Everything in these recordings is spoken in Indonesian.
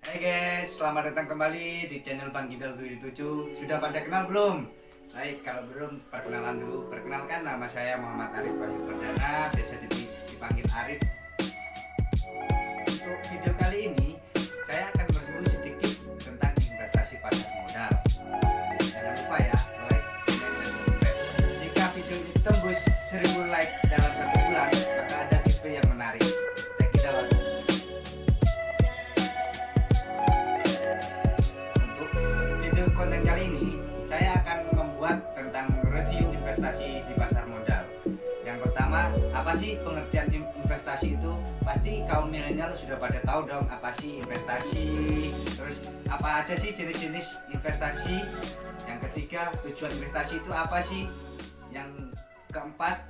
Hai guys, selamat datang kembali di channel Bang Gidal 77. Sudah pada kenal belum? Baik, kalau belum perkenalan dulu. Perkenalkan, nama saya Muhammad Arif Bayu Perdana, biasa dipanggil Arif. Untuk video kali ini, saya akan berburu sedikit tentang investasi pasar modal. Jangan lupa ya, like, comment, dan subscribe. Jika video ini tembus 1000 like dalam 1 bulan, maka ada giveaway yang menarik. Check it out. Untuk video konten kali ini, saya akan membuat tentang review investasi di pasar modal. Yang pertama, apa sih pengertian investasi itu? Pasti kaum milenial sudah pada tahu dong apa sih investasi. Terus apa aja sih jenis-jenis investasi? Yang ketiga, tujuan investasi itu apa sih? Yang keempat,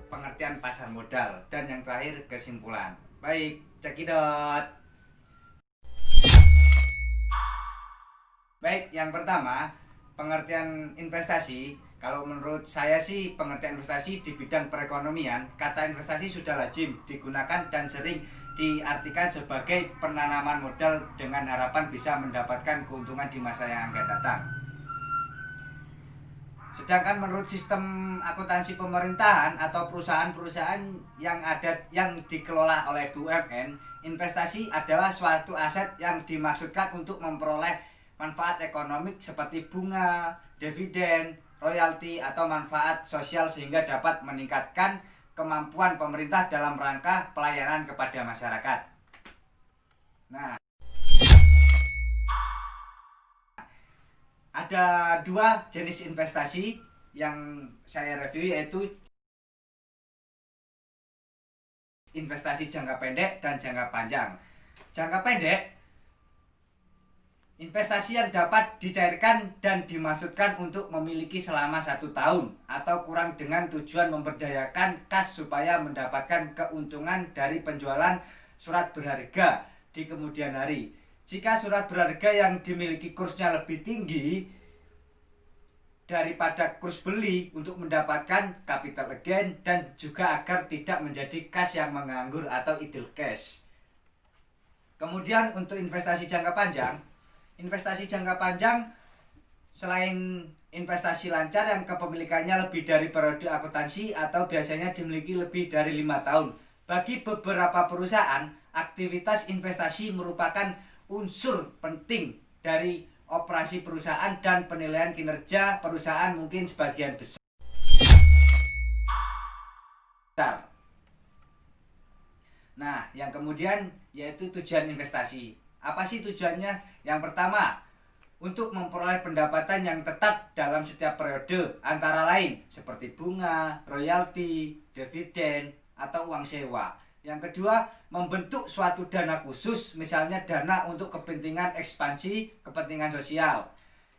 pengertian pasar modal. Dan yang terakhir, kesimpulan. Baik, cekidot. Baik, yang pertama, pengertian investasi. Kalau menurut saya sih, pengertian investasi di bidang perekonomian, kata investasi sudah lazim digunakan dan sering diartikan sebagai penanaman modal dengan harapan bisa mendapatkan keuntungan di masa yang akan datang. Sedangkan menurut sistem akuntansi pemerintahan atau perusahaan-perusahaan yang dikelola oleh BUMN, investasi adalah suatu aset yang dimaksudkan untuk memperoleh manfaat ekonomi seperti bunga, dividen, royalti, atau manfaat sosial sehingga dapat meningkatkan kemampuan pemerintah dalam rangka pelayanan kepada masyarakat. Nah, ada dua jenis investasi yang saya review, yaitu investasi jangka pendek dan jangka panjang. Jangka pendek, investasi yang dapat dicairkan dan dimaksudkan untuk memiliki selama 1 tahun atau kurang dengan tujuan memberdayakan kas supaya mendapatkan keuntungan dari penjualan surat berharga di kemudian hari. Jika surat berharga yang dimiliki kursnya lebih tinggi daripada kurs beli untuk mendapatkan capital gain dan juga agar tidak menjadi kas yang menganggur atau idle cash. Kemudian untuk investasi jangka panjang, selain investasi lancar yang kepemilikannya lebih dari periode akuntansi atau biasanya dimiliki lebih dari 5 tahun. Bagi beberapa perusahaan, aktivitas investasi merupakan unsur penting dari operasi perusahaan dan penilaian kinerja perusahaan mungkin sebagian besar. Nah, yang kemudian yaitu tujuan investasi. Apa sih tujuannya? Yang pertama, untuk memperoleh pendapatan yang tetap dalam setiap periode, antara lain seperti bunga, royalti, dividen, atau uang sewa. Yang kedua, membentuk suatu dana khusus, misalnya dana untuk kepentingan ekspansi, kepentingan sosial.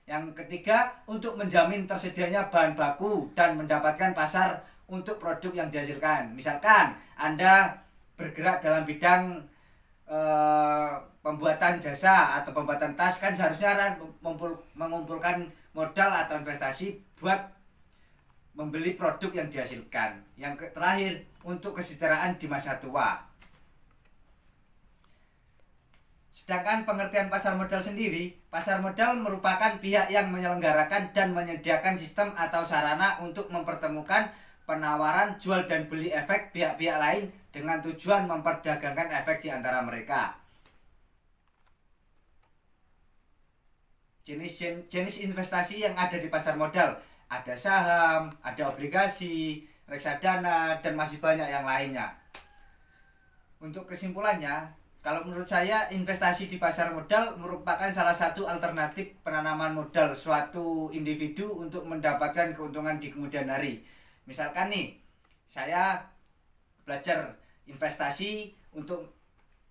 Yang ketiga, untuk menjamin tersedianya bahan baku dan mendapatkan pasar untuk produk yang dihasilkan. Misalkan Anda bergerak dalam bidang pembuatan jasa atau pembuatan tas, kan seharusnya mengumpulkan modal atau investasi buat membeli produk yang dihasilkan. Yang terakhir, untuk kesejahteraan di masa tua. Sedangkan pengertian pasar modal sendiri, pasar modal merupakan pihak yang menyelenggarakan dan menyediakan sistem atau sarana untuk mempertemukan penawaran jual dan beli efek pihak-pihak lain dengan tujuan memperdagangkan efek di antara mereka. Jenis investasi yang ada di pasar modal, ada saham, ada obligasi, reksadana, dan masih banyak yang lainnya. Untuk kesimpulannya, kalau menurut saya, investasi di pasar modal merupakan salah satu alternatif penanaman modal suatu individu untuk mendapatkan keuntungan di kemudian hari. Misalkan nih, saya belajar investasi untuk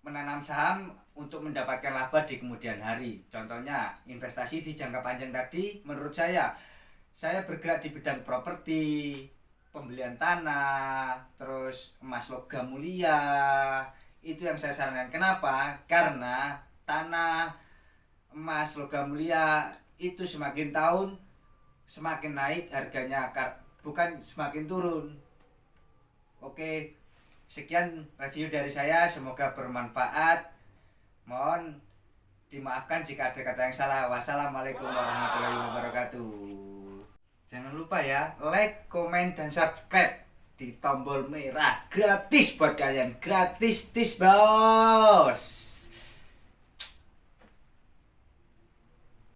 menanam saham untuk mendapatkan laba di kemudian hari. Contohnya, investasi di jangka panjang tadi, menurut saya bergerak di bidang properti, pembelian tanah, terus emas logam mulia. Itu yang saya sarankan. Kenapa? Karena tanah, emas logam mulia itu semakin tahun semakin naik harganya, bukan semakin turun. Oke, sekian review dari saya, semoga bermanfaat. Mohon Dimaafkan jika ada kata yang salah. Wassalamualaikum warahmatullahi wabarakatuh. Jangan lupa ya, like, komen, dan subscribe di tombol merah. Gratis buat kalian. Gratis, tis bos.